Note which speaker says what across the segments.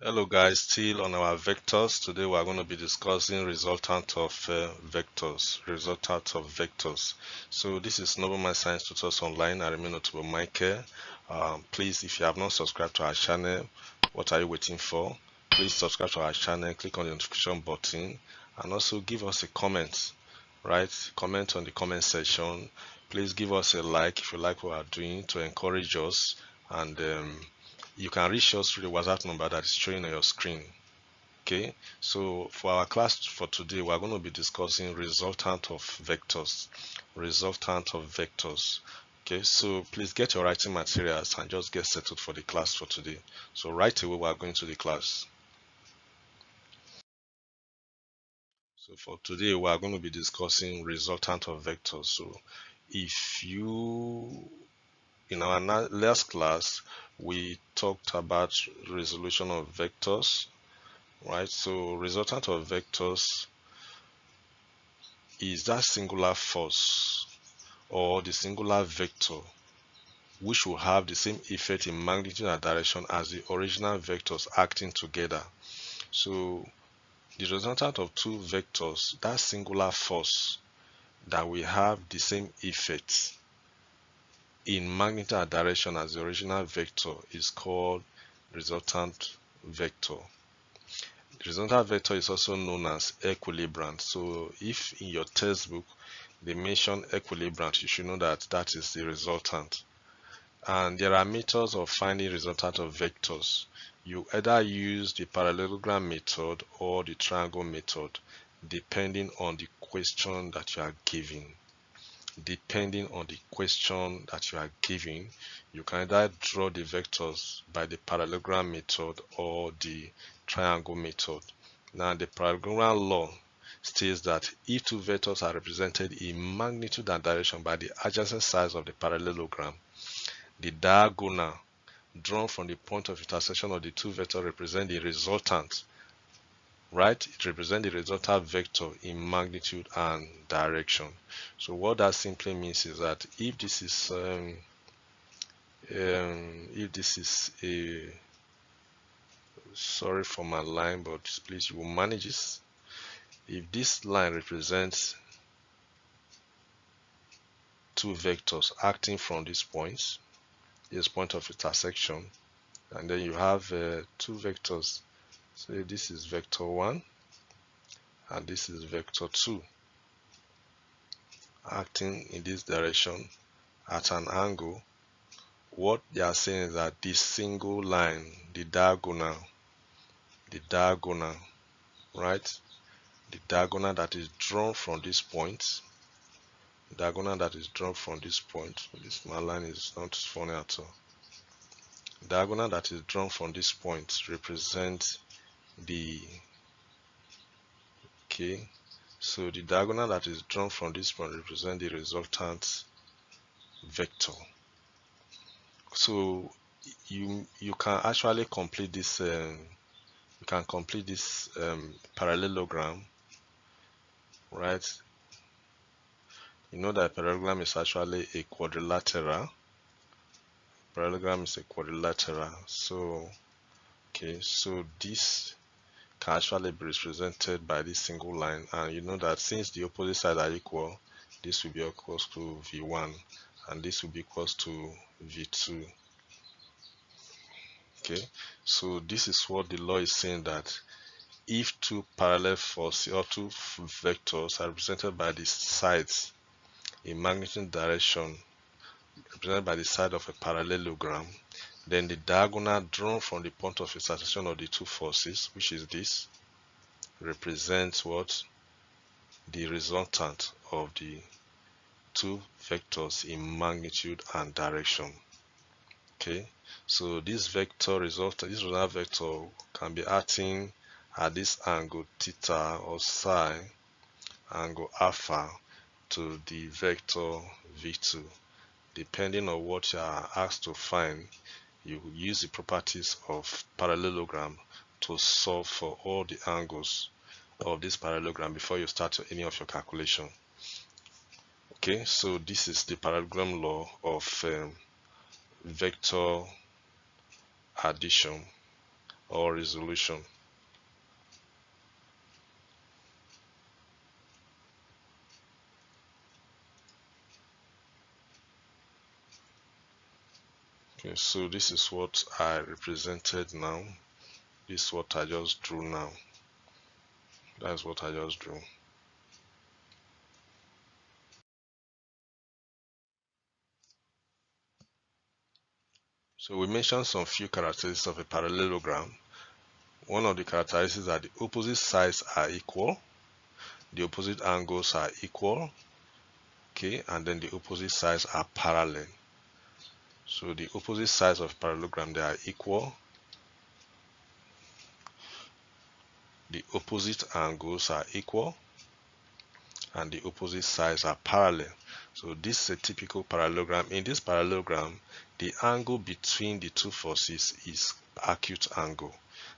Speaker 1: Hello guys, still on our vectors. Today we are going to be discussing resultant of vectors. Resultant of vectors. So this is Nobel My Science Tutors Online. I remain notable Michael. Please, if you have not subscribed to our channel, what are you waiting for? Please subscribe to our channel, click on the notification button, and also give us a comment. Right? Comment on the comment section. Please give us a like if you like what we are doing to encourage us and you can reach us through the WhatsApp number that is showing on your screen. Okay, so for our class for today, we're going to be discussing resultant of vectors. Resultant of vectors. Okay, so please get your writing materials and just get settled for the class for today. So right away, we are going to the class. So for today, we are going to be discussing resultant of vectors. So if you in our last class, we talked about resolution of vectors, right? So resultant of vectors is that singular force or the singular vector which will have the same effect in magnitude and direction as the original vectors acting together. So the resultant of two vectors, that singular force that will have the same effect in magnitude and direction as the original vector is called resultant vector. The resultant vector is also known as equilibrant. So if in your textbook they mention equilibrant, you should know that that is the resultant. And there are methods of finding resultant of vectors. You either use the parallelogram method or the triangle method, depending on the question that you are giving. Depending on the question that you are giving, you can either draw the vectors by the parallelogram method or the triangle method. Now, the parallelogram law states that if two vectors are represented in magnitude and direction by the adjacent sides of the parallelogram, the diagonal drawn from the point of intersection of the two vectors represent the resultant, right? It represents the resultant vector in magnitude and direction. So what that simply means is that if this is a, sorry for my line, but please you will manage this. If this line represents two vectors acting from this point of intersection, and then you have two vectors. So this is vector 1 and this is vector 2 acting in this direction at an angle. What they are saying is that this single line, the diagonal, right? The diagonal that is drawn from this point, this my line is not funny at all. Diagonal that is drawn from this point represents the, okay, so the diagonal that is drawn from this point represents the resultant vector. So you can actually complete this parallelogram, right? You know that parallelogram is actually a quadrilateral. Parallelogram is a quadrilateral. So okay, so this can actually be represented by this single line, and you know that since the opposite sides are equal, this will be equals to V1 and this will be equals to V2. Okay, so this is what the law is saying, that if two parallel forces or two vectors are represented by the sides in magnitude direction represented by the side of a parallelogram, then the diagonal drawn from the point of intersection of the two forces, which is this, represents what? The resultant of the two vectors in magnitude and direction. Okay, so this resultant vector can be acting at this angle theta or psi, angle alpha, to the vector v2. Depending on what you are asked to find, you use the properties of parallelogram to solve for all the angles of this parallelogram before you start any of your calculation. Okay, so this is the parallelogram law of vector addition. or resolution. Okay, so this is what I represented now. This is what I just drew now. That's what I just drew. So we mentioned some few characteristics of a parallelogram. One of the characteristics is that the opposite sides are equal, the opposite angles are equal, okay, and then the opposite sides are parallel. So the opposite sides of parallelogram, they are equal, the opposite angles are equal, and the opposite sides are parallel. So this is a typical parallelogram. In this parallelogram, the angle between the two forces is acute angle.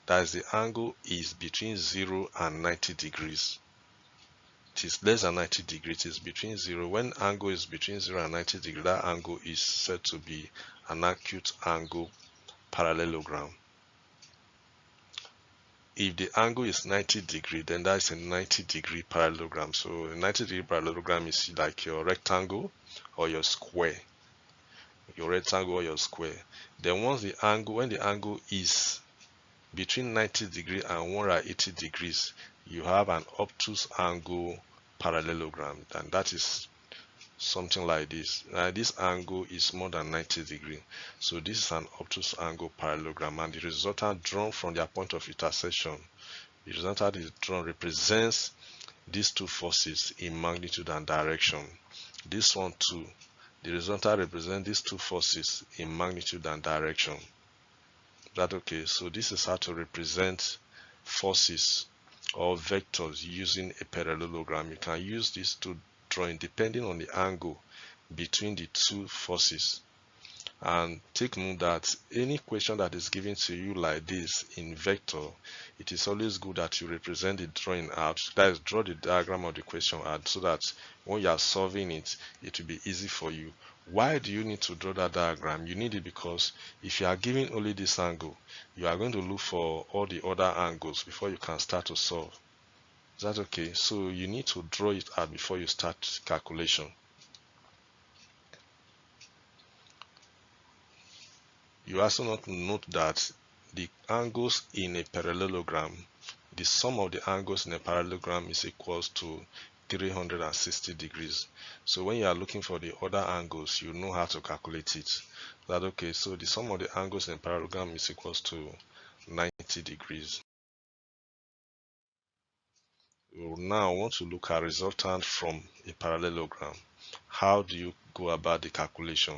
Speaker 1: That is, the angle is between 0 and 90 degrees. It is less than 90 degrees. It is between 0. When angle is between 0 and 90 degrees, that angle is said to be an acute angle parallelogram. If the angle is 90 degree, then that's a 90-degree parallelogram. So a 90-degree parallelogram is like your rectangle or your square. Your rectangle or your square. Then when the angle is between 90 degree and 180 degrees, you have an obtuse angle parallelogram, and that is something like this. This angle is more than 90 degree, so this is an obtuse angle parallelogram, and the resultant drawn from their point of intersection, the resultant is drawn represents these two forces in magnitude and direction. This one too, the resultant represents these two forces in magnitude and direction. That okay? So this is how to represent forces or vectors using a parallelogram. You can use these two drawing depending on the angle between the two forces. And take note that any question that is given to you like this in vector, it is always good that you represent the drawing out, that is, draw the diagram of the question out, so that when you are solving it, it will be easy for you. Why do you need to draw that diagram? You need it because if you are given only this angle, you are going to look for all the other angles before you can start to solve. Is that okay? So you need to draw it out before you start calculation. You also note that the angles in a parallelogram, the sum of the angles in a parallelogram is equals to 360 degrees. So when you are looking for the other angles, you know how to calculate it. That okay, so the sum of the angles in a parallelogram is equals to 90 degrees. We now want to look at resultant from a parallelogram. How do you go about the calculation?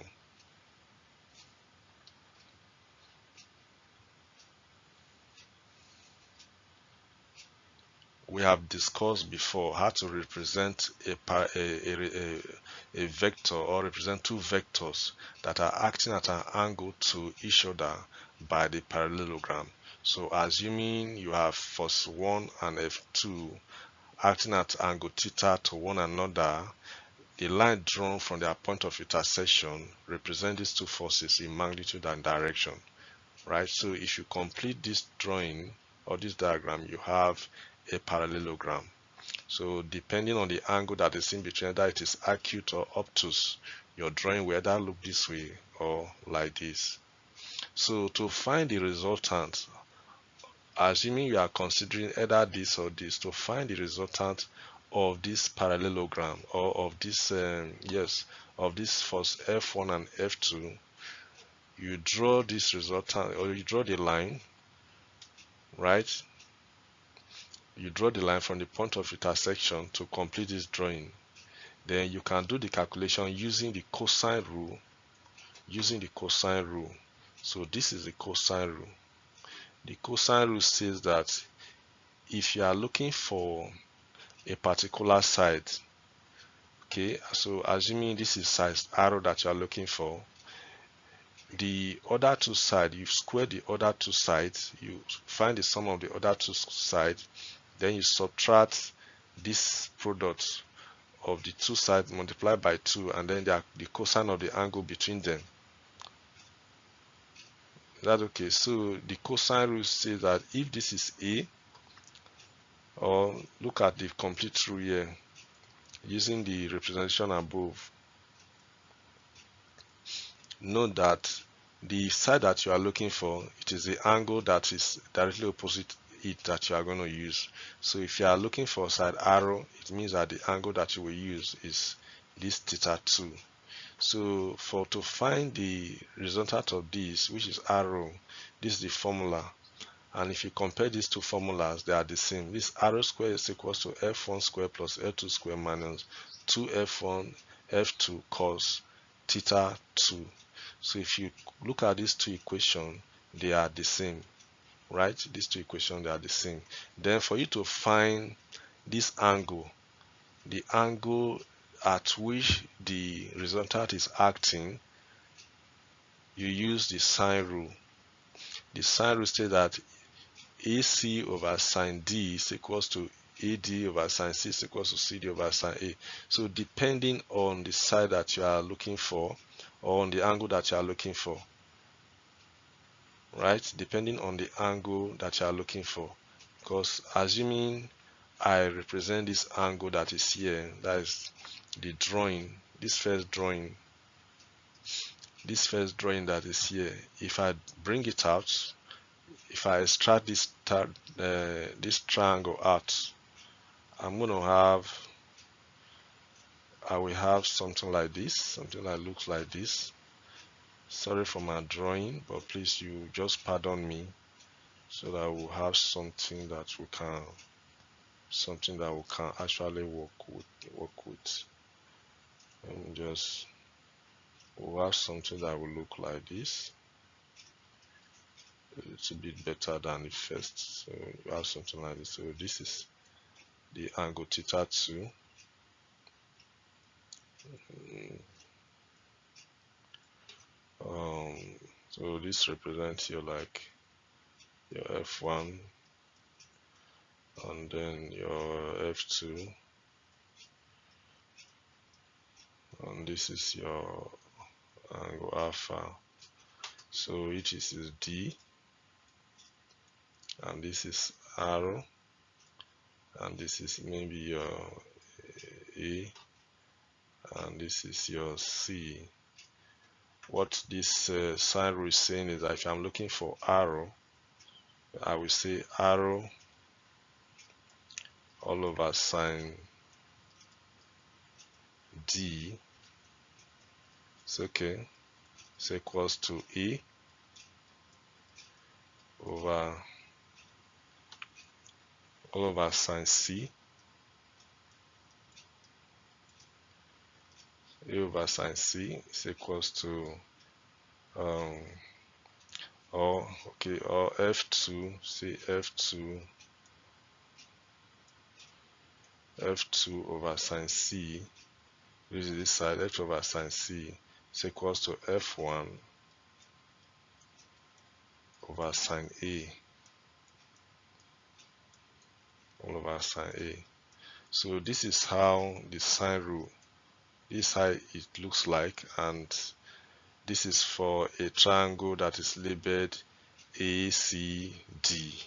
Speaker 1: We have discussed before how to represent a vector or represent two vectors that are acting at an angle to each other by the parallelogram. So assuming you have force 1 and F2 acting at angle theta to one another, the line drawn from their point of intersection represent these two forces in magnitude and direction. Right, so if you complete this drawing or this diagram, you have a parallelogram. So depending on the angle that is in between, whether it is acute or obtuse, your drawing will either look this way or like this. So to find the resultant, assuming you are considering either this or this, to find the resultant of this parallelogram or of this of this force F1 and F2, you draw this resultant, or you draw the line, right? You draw the line from the point of intersection to complete this drawing. Then you can do the calculation using the cosine rule. So this is the cosine rule. The cosine rule says that if you are looking for a particular side, okay, so assuming this is size arrow that you are looking for, the other two sides, you square the other two sides, you find the sum of the other two sides, then you subtract this product of the two sides multiplied by 2, and then the cosine of the angle between them. Is that okay? So the cosine rule says that if this is A, or look at the complete rule here, using the representation above, note that the side that you are looking for, it is the angle that is directly opposite it that you are going to use. So if you are looking for side arrow, it means that the angle that you will use is this theta 2. So for to find the resultant of this, which is arrow, this is the formula. And if you compare these two formulas, they are the same. This arrow square is equals to f1 square plus f2 square minus 2f1 f2 cos theta 2. So if you look at these two equations, they are the same, right? These two equations, they are the same. Then for you to find this angle, the angle at which the resultant is acting, you use the sine rule. The sine rule states that AC over sine D is equals to AD over sine C is equals to CD over sine A. So depending on the side that you are looking for, or on the angle that you are looking for, right? Depending on the angle that you are looking for. Because assuming I represent this angle that is here, that is the drawing, this first drawing that is here, if I bring it out, if I extract this triangle out, I will have something like this, something that looks like this. Sorry for my drawing, but please, you just pardon me, so that we'll have something that we can actually work with. And just we'll have something that will look like this, a little bit better than the first. So you have something like this. So this is the angle theta 2. So this represents your f1, and then your f2, and this is your angle alpha. So it is D, and this is arrow, and this is maybe your A, and this is your C. What this sine rule is saying is that if I'm looking for arrow, I will say arrow all over sine D. It's okay. It's equals to A over all over sine C, A over sine C is equals to or f2, say f2 over sine C, this is this side, f2 over sine C is equals to f1 over sine A, all over sine A. So this is how the sine rule, this is how it looks like, and this is for a triangle that is labeled ACD.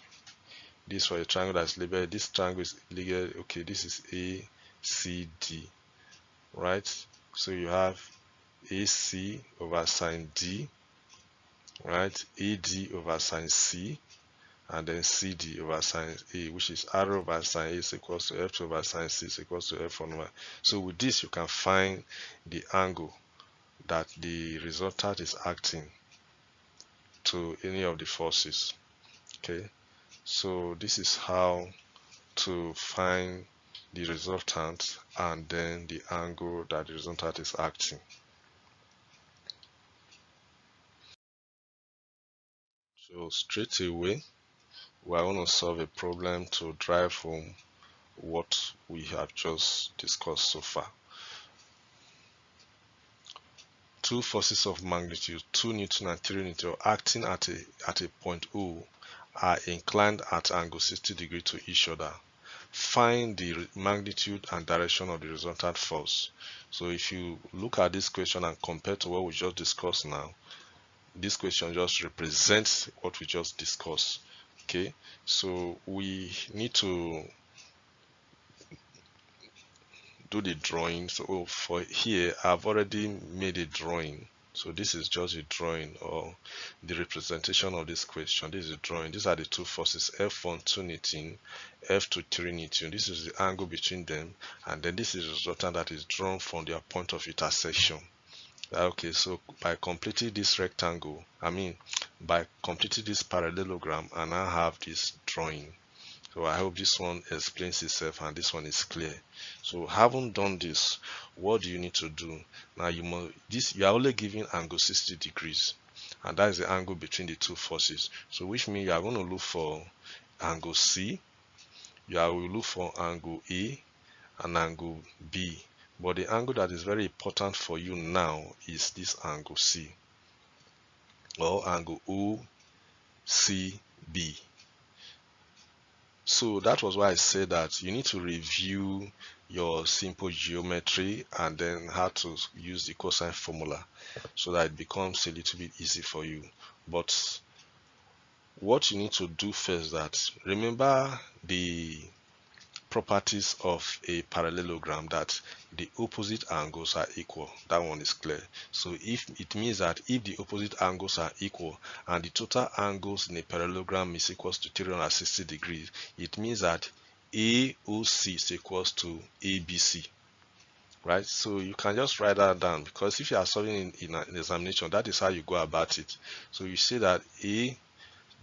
Speaker 1: This for a triangle that's labeled, this triangle is labeled, okay, this is ACD, right? So you have AC over sine D, right? AD over sine C, and then CD over sine A, which is arrow over sine A is equals to F2 over sine C is equals to F1 over. So with this, you can find the angle that the resultant is acting to any of the forces. Okay, so this is how to find the resultant and then the angle that the resultant is acting. So straight away, we are going to solve a problem to drive home what we have just discussed so far. Two forces of magnitude 2 Newton and 3 Newton acting at a point O are inclined at angle 60 degrees to each other. Find the magnitude and direction of the resultant force. So if you look at this question and compare to what we just discussed now, this question just represents what we just discussed. Okay, so we need to do the drawing. So for here, I've already made a drawing. So this is just a drawing or the representation of this question. This is a drawing. These are the two forces, F1 2 Newton, F2 3 Newton. This is the angle between them, and then this is the resultant that is drawn from their point of intersection. Okay, so by completing this rectangle, by completing this parallelogram, and I have this drawing. So I hope this one explains itself and this one is clear. So having done this, what do you need to do? Now you are only giving angle 60 degrees, and that is the angle between the two forces. So which means you are going to look for angle C, will look for angle A and angle B. But the angle that is very important for you now is this angle C, or angle OCB. So that was why I said that you need to review your simple geometry and then how to use the cosine formula so that it becomes a little bit easy for you. But what you need to do first, that remember the properties of a parallelogram, that the opposite angles are equal. That one is clear. So if it means that if the opposite angles are equal and the total angles in a parallelogram is equals to 360 degrees, it means that AOC is equals to ABC. Right? So you can just write that down, because if you are solving in an examination, that is how you go about it. So you say that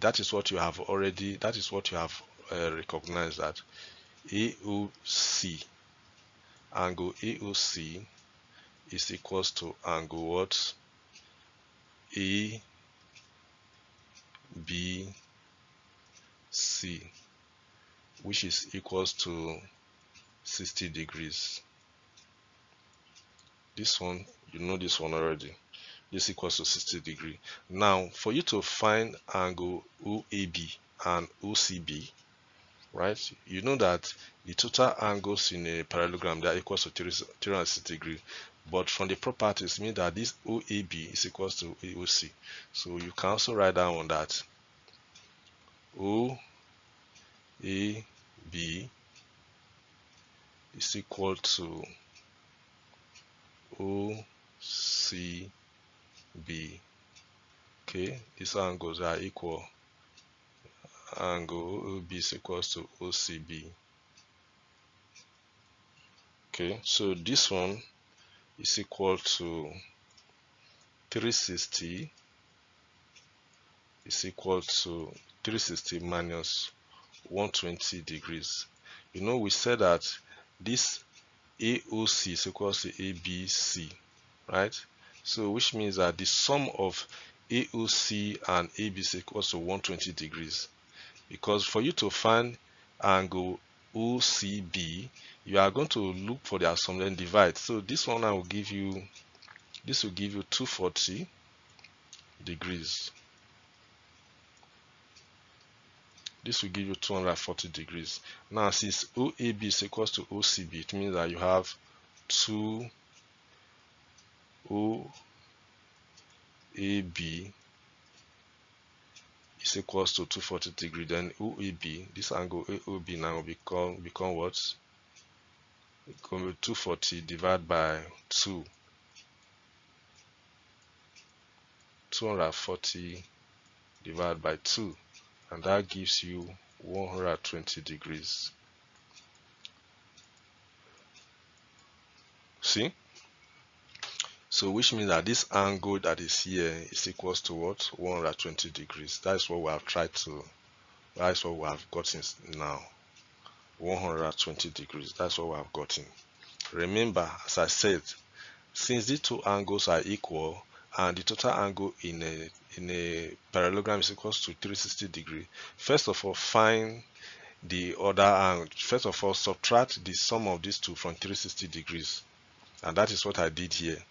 Speaker 1: that is what you have recognized, that AOC, angle AOC is equals to angle what? ABC, which is equals to 60 degrees. This one, you know this one already. This equals to 60 degrees. Now, for you to find angle OAB and OCB, right, you know that the total angles in a parallelogram, they are equals to 360 degrees, but from the properties mean that this OAB is equals to AOC. So you can also write down on that OAB is equal to OCB. Okay, these angles are equal. Angle OAB is equals to OCB. Okay, so this one is equal to 360 is equal to 360 minus 120 degrees. You know, we said that this AOC is equals to ABC, right? So which means that the sum of AOC and ABC equals to 120 degrees. Because for you to find angle OCB, you are going to look for their sum, then divide. So this one will give you 240 degrees. This will give you 240 degrees. Now, since OAB is equals to OCB, it means that you have 2 OAB is equals to 240 degrees. Then OAB, this angle AOB now will become what? It will be 240 divided by 2. 240 divided by 2. And that gives you 120 degrees. See? So which means that this angle that is here is equals to what? 120 degrees. That is what we have gotten now. 120 degrees. That's what we have gotten. Remember, as I said, since these two angles are equal and the total angle in a parallelogram is equals to 360 degrees, first of all, find the other angle. First of all, subtract the sum of these two from 360 degrees, and that is what I did here.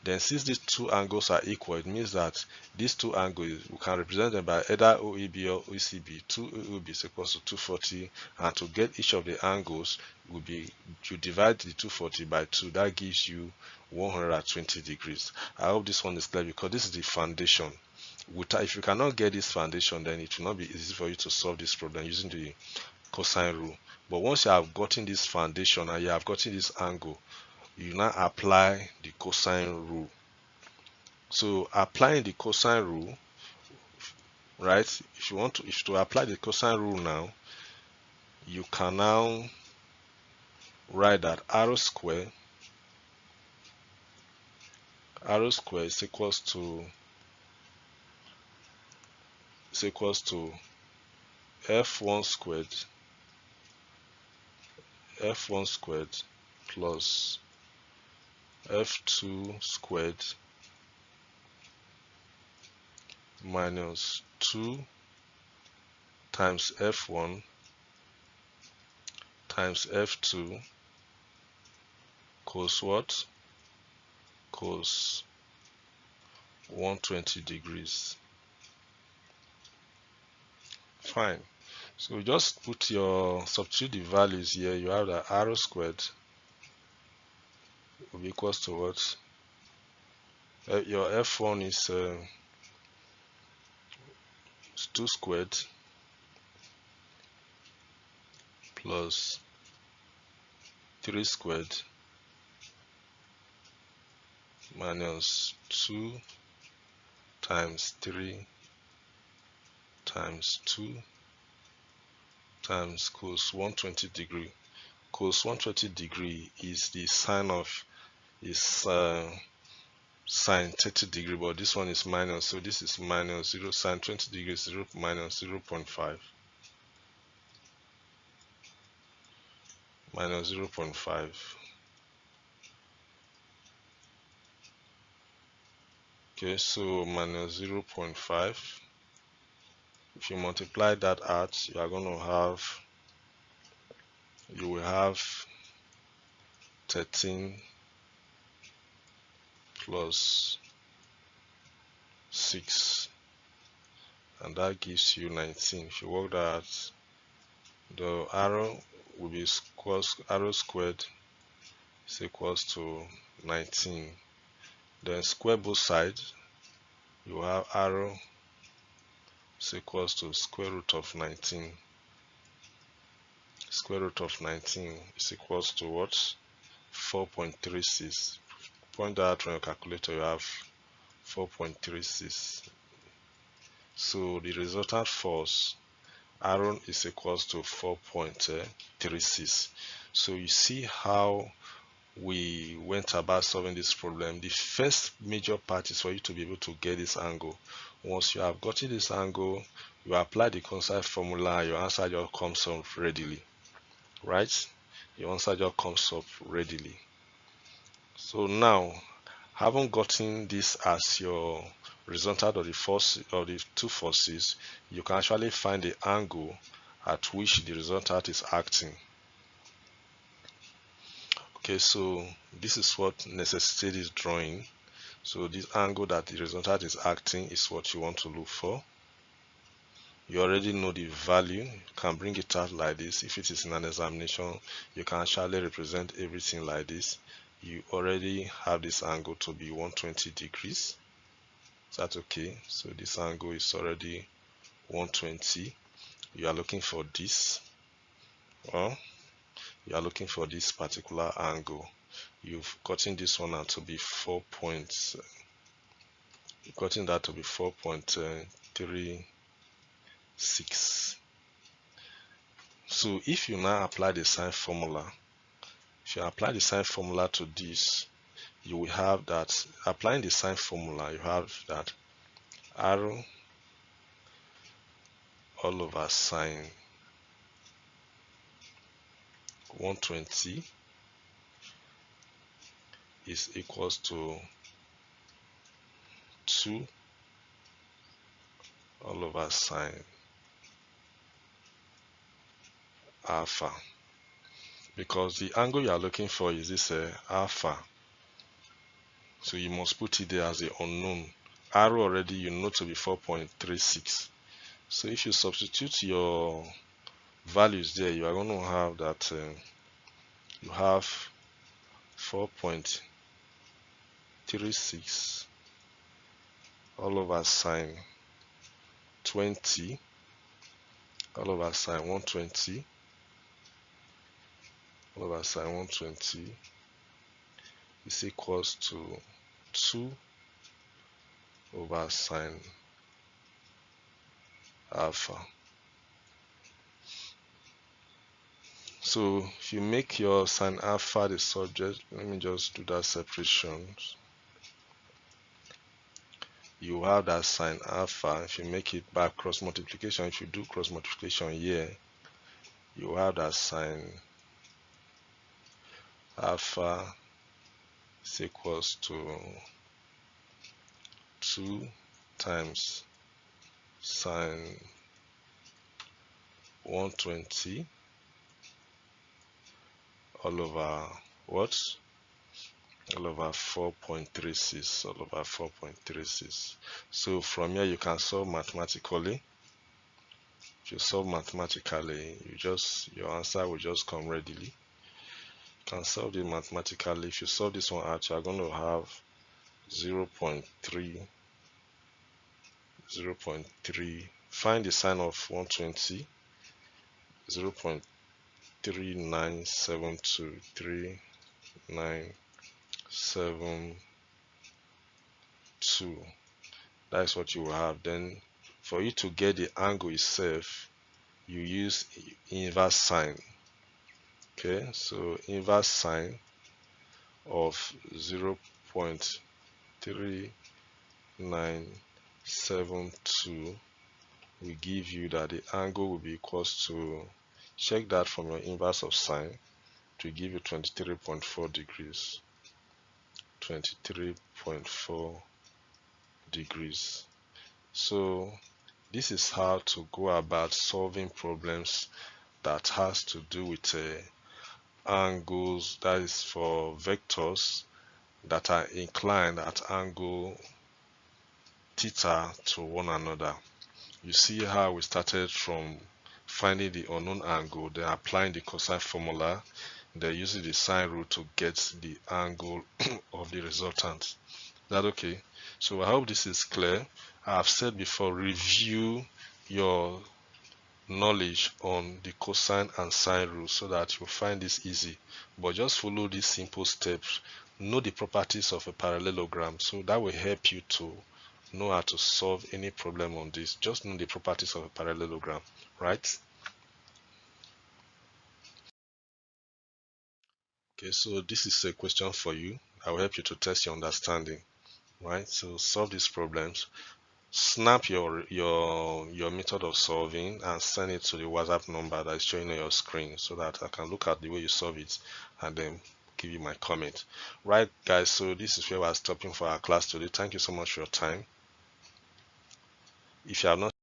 Speaker 1: Then since these two angles are equal, it means that these two angles, we can represent them by either OAB or OCB. 2 OAB is equals to 240, and to get each of the angles, you divide the 240 by 2. That gives you 120 degrees. I hope this one is clear, because this is the foundation. if you cannot get this foundation, then it will not be easy for you to solve this problem using the cosine rule. But once you have gotten this foundation and you have gotten this angle, you now apply the cosine rule. So applying the cosine rule, right? If you want to apply the cosine rule now, you can now write that arrow square is equals to f1 squared plus f2 squared minus 2 times f1 times f2 cos what? Cos 120 degrees. Fine. So just substitute the values here. You have that arrow squared will be equals to what? Your f1 is 2 squared plus 3 squared minus 2 times 3 times 2 times cos 120 degree. Cos 120 degree is the sine of sine 30 degree, but this one is minus, so this is minus 0. Sine 20 degrees 0 minus 0.5 minus 0.5. Okay, so minus 0.5. If you multiply that out, you will have 13 plus 6, and that gives you 19. If you work that out, the arrow will be arrow squared is equals to 19. Then square both sides, you have arrow is equals to square root of 19. Square root of 19 is equals to what? 4.36. Point that out on your calculator, you have 4.36. So the resultant force Aaron is equals to 4.36. So you see how we went about solving this problem. The first major part is for you to be able to get this angle. Once you have gotten this angle, you apply the cosine formula, your answer just comes up readily, right? Your answer just comes up readily. So now, having gotten this as your resultant of the force of the two forces, you can actually find the angle at which the resultant is acting. Okay, so this is what necessitates drawing. So this angle that the resultant is acting is what you want to look for. You already know the value. You can bring it out like this. If it is in an examination, you can actually represent everything like this. You already have this angle to be 120 degrees. Is that okay? So this angle is already 120. You are looking for this. Well, you are looking for this particular angle. You've gotten this one out to be 4 points. You've gotten that to be 4.36. So if you now apply the sine formula, if you apply the sine formula to this, you will have that, applying the sine formula, you have that arrow all over sine 120 is equals to 2 all over sine alpha, because the angle you are looking for is this alpha, so you must put it there as the unknown. Arrow already you know to be 4.36. So if you substitute your values there, you are going to have that you have 4.36 all over sine 20 all over sine 120 all over sine 120 is equals to 2 over sine alpha. So if you make your sine alpha the subject, let me just do that separation. You have that sine alpha. If you make it by cross multiplication, if you do cross multiplication here, you have that sine alpha is equals to 2 times sine 120 all over what? All over 4.36, all over 4.36. So from here you can solve mathematically. If you solve mathematically, your answer will just come readily. You can solve it mathematically. If you solve this one out, you are going to have 0.3. Find the sine of 120. 0.39723972. That is what you will have. Then for you to get the angle itself, you use inverse sine. Okay, so inverse sine of 0.3972 will give you that the angle will be equals to, check that from your inverse of sine, to give you 23.4 degrees. 23.4 degrees. So this is how to go about solving problems that has to do with angles, that is for vectors that are inclined at angle theta to one another. You see how we started from finding the unknown angle, then applying the cosine formula, then using the sine rule to get the angle of the resultant. Is that okay? So I hope this is clear. I have said before, review your knowledge on the cosine and sine rules so that you'll find this easy. But just follow these simple steps. Know the properties of a parallelogram, so that will help you to know how to solve any problem on this. Just know the properties of a parallelogram, right? Okay, so this is a question for you. I will help you to test your understanding, right? So solve these problems. Snap your method of solving and send it to the WhatsApp number that is showing on your screen so that I can look at the way you solve it and then give you my comment. Right, guys, so this is where we're stopping for our class today. Thank you so much for your time. If you have not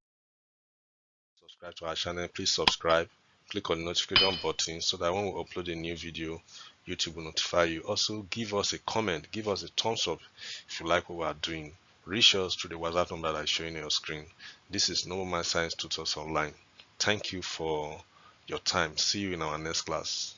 Speaker 1: subscribed to our channel, please subscribe. Click on the notification button so that when we upload a new video, YouTube will notify you. Also, give us a comment, give us a thumbs up if you like what we are doing. Reach us through the WhatsApp number that is showing on your screen. This is Normal Math Science Tutors Online. Thank you for your time. See you in our next class.